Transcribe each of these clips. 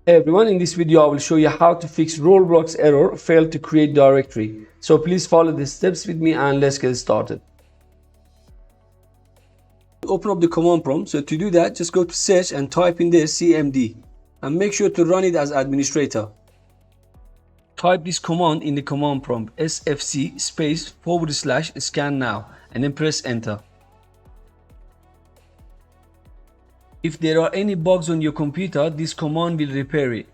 Hey everyone, in this video I will show you how to fix Rroblox error failed to create directory. So please follow the steps with me and let's get started. Open up the command prompt. So to do that, just go to search and type in there cmd and make sure to run it as administrator. Type this command in the command prompt sfc /scan now and then press enter. If there are any bugs on your computer, this command will repair it.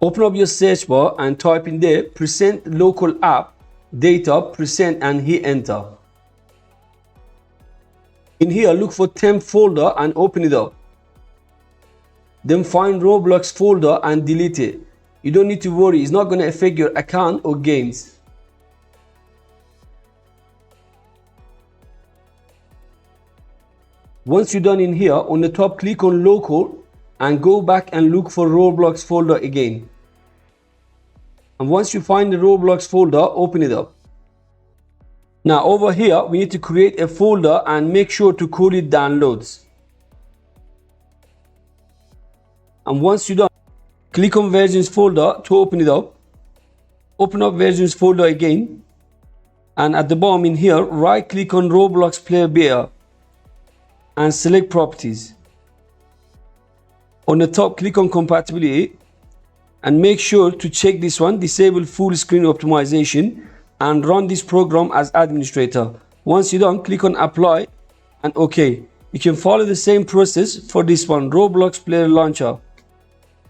Open up your search bar and type in there %local app data % and hit enter. In here, look for temp folder and open it up. Then find Rroblox folder and delete it. You don't need to worry, it's not going to affect your account or games. Once you're done in here, on the top click on local and go back and look for Rroblox folder again. And once you find the Rroblox folder, open it up. Now over here, we need to create a folder and make sure to call it downloads. And once you're done, click on versions folder to open it up. Open up versions folder again. And at the bottom in here, right click on Rroblox player beta and select properties. On the top, click on compatibility and make sure to check this one, disable full screen optimization, and run this program as administrator. Once you're done, click on apply and OK. You can follow the same process for this one, Rroblox player launcher.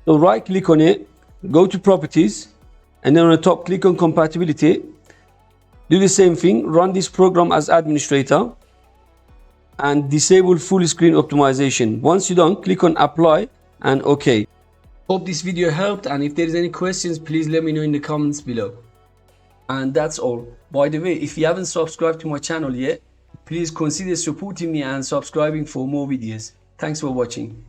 So right click on it, go to properties, and then on the top click on compatibility. Do the same thing, run this program as administrator and disable full screen optimization. Once you're done, click on apply and OK. Hope this video helped, and if there is any questions, please let me know in the comments below. And that's all. By the way, if you haven't subscribed to my channel yet, please consider supporting me and subscribing for more videos. Thanks for watching.